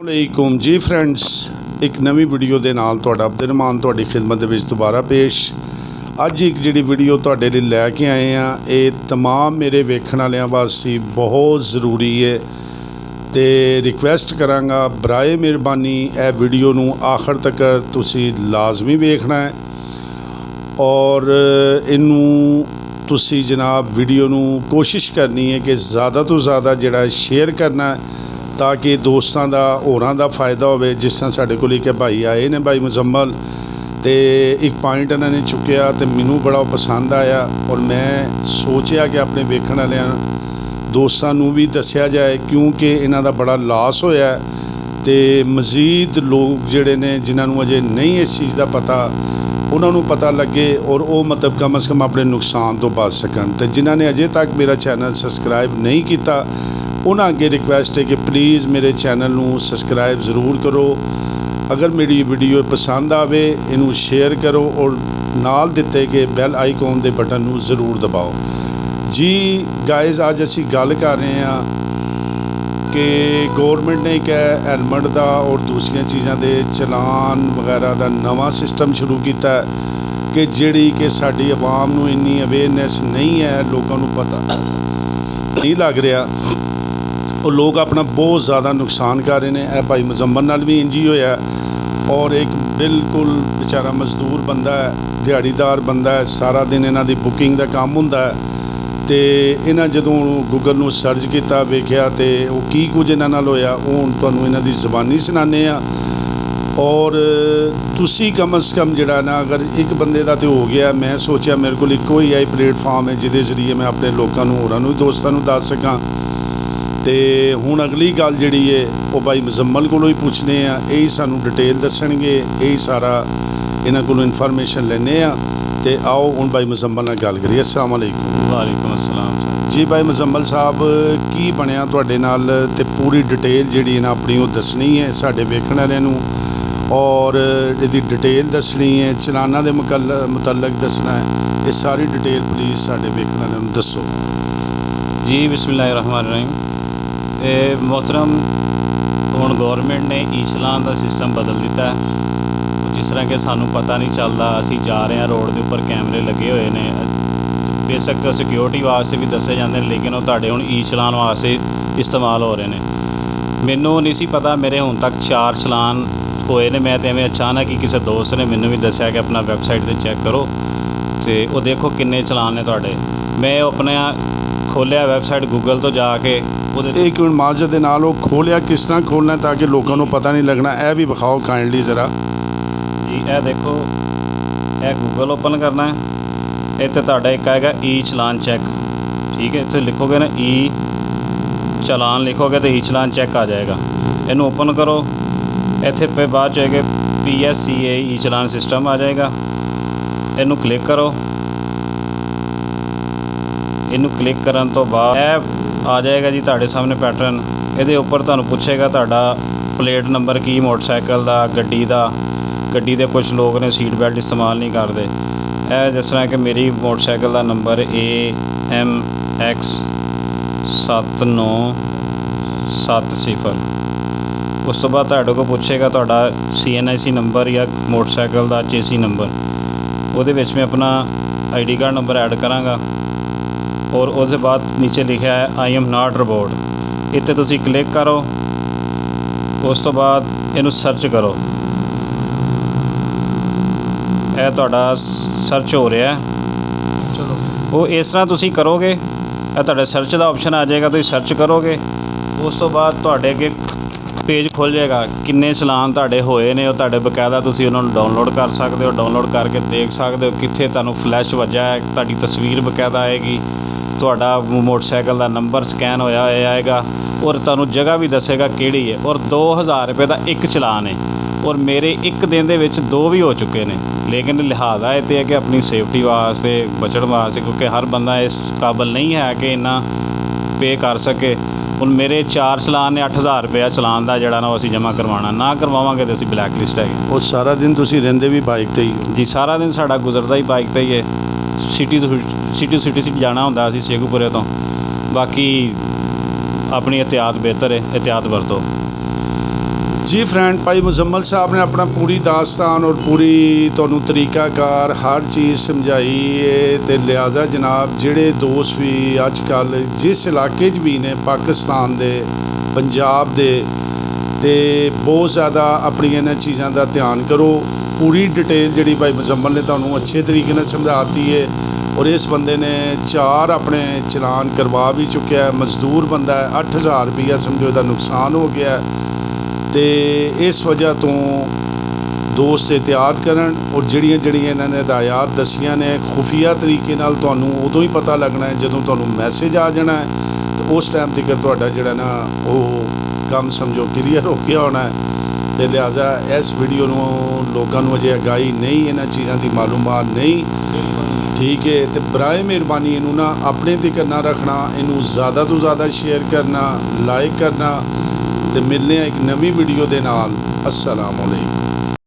ਵਾਲੇਕੁਮ ਜੀ ਫਰੈਂਡਸ, ਇੱਕ ਨਵੀਂ ਵੀਡੀਓ ਦੇ ਨਾਲ ਤੁਹਾਡਾ ਅਬਦੁਰਰਹਿਮਾਨ ਤੁਹਾਡੀ ਖਿਦਮਤ ਦੇ ਵਿੱਚ ਦੁਬਾਰਾ ਪੇਸ਼। ਅੱਜ ਇੱਕ ਜਿਹੜੀ ਵੀਡੀਓ ਤੁਹਾਡੇ ਲਈ ਲੈ ਕੇ ਆਏ ਆ, ਇਹ तमाम ਮੇਰੇ ਵੇਖਣ ਵਾਲਿਆਂ ਵਾਸਤੇ ਬਹੁਤ ਜ਼ਰੂਰੀ ਹੈ ਤੇ ਰਿਕਵੈਸਟ ਕਰਾਂਗਾ ਬਰਾਏ ਮਿਹਰਬਾਨੀ ਇਹ ਵੀਡੀਓ ਨੂੰ ਆਖਰ ਤੱਕ ਤੁਸੀਂ ਲਾਜ਼ਮੀ ਵੇਖਣਾ ਹੈ ਔਰ ਇਹਨੂੰ ਤੁਸੀਂ ਜਨਾਬ ਵੀਡੀਓ ਨੂੰ ਕੋਸ਼ਿਸ਼ ਕਰਨੀ है कि ज़्यादा तो ज़्यादा ਜਿਹੜਾ शेयर करना है ताकि दोस्तों का होरां दा फ़ायदा हो। जिस तरह साढ़े को एक भाई आए ने भाई मुजम्मल, तो एक पॉइंट इन्होंने चुकया तो मैनू बड़ा पसंद आया और मैं सोचा कि अपने वेखण वाले दोस्तों भी दसिया जाए क्योंकि इन्हों का बड़ा लॉस होया तो मज़ीद लोग जिहड़े ने जिन्होंने अजे नहीं इस चीज़ का पता उन्होंने पता लगे और वो मतलब कम अज़ कम अपने नुकसान तो बच सकन। तो जिन्होंने अजे तक मेरा चैनल सबसक्राइब नहीं किया उन्होंने अगे रिक्वेस्ट है कि प्लीज़ मेरे चैनल नू सबसक्राइब ज़रूर करो। अगर मेरी वीडियो पसंद आवे इनू शेयर करो और नाल दिते कि बैल आइकॉन के बटन नू ज़रूर दबाओ। जी गाइज, अज असी गल कर रहे हैं कि गौरमेंट ने एक हेलमेट का और दूसरी चीज़ों के चलान वगैरह का नवा सिस्टम शुरू किया कि जिहड़ी कि साडी आवाम नू इन्नी अवेयरनैस नहीं है, लोगों को पता नहीं लग रहा और लोग अपना बहुत ज़्यादा नुकसान कर रहे हैं। भाई मुजम्मल नाल भी इंज ही होया और एक बिल्कुल बेचारा मजदूर बंदा है, दिहाड़ीदार बंदा है, सारा दिन इन्हां दी बुकिंग का काम हुंदा है तो इन्हां जदों गूगल नू सर्च किया वेख्या तो वो की कुछ इन्हां नाल होया वो हुण तुहानूं इन्हां दी ज़बानी सुनाने आ। और तुसी कम अज़ कम जिहड़ा ना अगर एक बंदे दा तो हो गया, मैं सोचा मेरे को इक्को ही आई प्लेटफार्म है जिहदे जरिए मैं अपने लोगों नूं होरां नूं दोस्तां नूं दस सकां। तो हुण अगली गल जिहड़ी है वो भाई मुजम्मल कोलों ही पूछने आ, यही सानूं डिटेल दसणगे, यही सारा इन्हां कोलों इन्फॉर्मेशन लैने आ। तो आओ हुण भाई मुजम्मल नाल गल करिए। अस्सलाम वालेकुम। वालेकुम अस्सलाम जी भाई मुजम्मल साहब, की बनया तुहाडे नाल ते पूरी डिटेल जिहड़ी ना अपनी वो दसनी है साडे वेखण वालिआं नूं और इहदी डिटेल दसनी है, चलाना दे मुतलक दसना है, ये सारी डिटेल प्लीज़ साडे वेखण वालिआं नूं दसो जी। बिस्मिल्लाहिर्रहमानिर्रहीम। मोहतरम, हुण गौरमेंट ने ई चलान का सिस्टम बदल दिता है। जिस तरह कि सानू पता नहीं चलता, असी जा रहे हैं रोड के उपर कैमरे लगे हुए हैं, बेशक तो सिक्योरिटी वास्ते भी दसे जाते हैं लेकिन वो तुहाडे हुण ई चलान वास्ते इस्तेमाल हो रहे हैं। मैनू नहीं सी पता, मेरे हुण तक 4 चलान होए ने। मैं तो एवें अचानक ही किसी दोस्त ने मैनू भी दसिया कि अपना वैबसाइट पर चैक करो तो वो देखो किन्ने चलान ने तुहाडे। मैं अपना खोलिया वैबसाइट गूगल तो जाके एक मिनट माजर के नाल खोलिया किस तरह खोलना है ताकि लोगों को पता नहीं लगना, यह भी विखाओ काइंडली ज़रा जी। यह देखो, यह गूगल ओपन करना है, इत्थे तुहाडा एक आएगा ई चलान चेक, ठीक है। इत्थे लिखोगे ना ई चलान लिखोगे तो ई चलान चेक आ जाएगा। इनू ओपन करो, इत्थे पे बाद जाएगा PSCA ई चलान सिस्टम आ जाएगा। इनू क्लिक करो, इनू क्लिक करन तो बाद आ जाएगा जी तुहाडे सामने पैटर्न। ये उपर तुहानूं पुछेगा तुहाडा प्लेट नंबर की मोटरसाइकिल का, गड्डी दे कुछ लोग ने सीट बेल्ट इस्तेमाल नहीं करते। जिस तरह कि मेरी मोटरसाइकिल का नंबर AMX 7970। उस तो बाद तुहाडे को पुछेगा तुहाडा CNIC नंबर या मोटरसाइकिल का चेसी नंबर। वो मैं अपना ID कार्ड नंबर ऐड कराँगा और उसके बाद नीचे लिखा है I am not robot। इत्थे तुसी क्लिक करो, उस तो बाद इनू सर्च करो। यह तुहाडा सर्च हो रहा है, चलो वो इस तरह तुसी करोगे, यह तुहाडे सर्च का ऑप्शन आ जाएगा, तुसी सर्च करोगे। उस तो बाद तुहाडे अगे पेज खुल जाएगा किन्ने चलान तुहाडे होए ने, वो तुहाडे बकायदा तुसी उन्होंने डाउनलोड कर सकते हो, डाउनलोड करके देख सकते हो कित्थे तुहानूं फ्लैश वजा है, तुहाडी तस्वीर बकायदा आएगी, तुहाडा मोटरसाइकिल का नंबर स्कैन होया आएगा और तुहानूं जगह भी दसेगा किहड़ी है। और 2000 रुपये का एक चलान है और मेरे एक दिन दे विच 2 भी हो चुके हैं। लेकिन लिहाजा ये है कि अपनी सेफ्टी वास्ते बचण वास्ते, क्योंकि हर बंदा इस काबिल नहीं है कि इन्ना पे कर सके। हुण मेरे 4 चलान ने 8000 रुपया चलान का जिहड़ा ना असीं जमा करवाना, ना करवावांगे तो असीं ब्लैक लिस्ट है। और सारा दिन तुसी रहिंदे भी बाइक ते ही जी, सारा दिन साडा गुजरदा ही बाइक ते ही है। सिटी तो सिटी जाना हुंदा असीं शेखूपुरे तो, बाकी अपनी एहतियात बेहतर है, एहतियात वरतो। जी फ्रेंड, भाई मुजम्मल साहब ने अपना पूरी दास्तान और पूरी तुहानू तरीकाकार हर चीज़ समझाई है। तो लिहाजा जनाब जिहड़े दोस्त भी अजकल जिस इलाके च भी ने पाकिस्तान दे पंजाब दे ते बहुत ज़्यादा अपनी इन्हां चीज़ों का ध्यान करो। पूरी डिटेल जिहड़ी भाई मुजम्मल ने तुहानू अच्छे तरीके नाल समझाती है। और इस बंदे ने 4 अपने चलान करवा भी चुक्या है। मजदूर बंदा है, 8000 रुपया समझो इसका नुकसान हो गया है। तो इस वजह तो दोस्त एहतियात करन। और जड़ियाँ जड़ियाँ इन्होंने हदायत दसियां ने खुफिया तरीके नाल तुहानू उदों ही पता लगना है जदों तुहानू मैसेज आ जाना है। तो उस टाइम तक तुहाडा जिहड़ा ना वो काम समझो क्लीयर हो गया होना है। तो लिहाजा इस वीडियो नू लोगों नू अजे आगाही नहीं, इन्हां चीज़ों की मालूमात नहीं, ठीक है। तो बराए मेहरबानी इनू ना अपने तक ना रखना, इनू ज़्यादा तो ज़्यादा शेयर करना, लाइक करना। तो मिलने एक नवी वीडियो के नाल। अस्सलाम वालेकुम।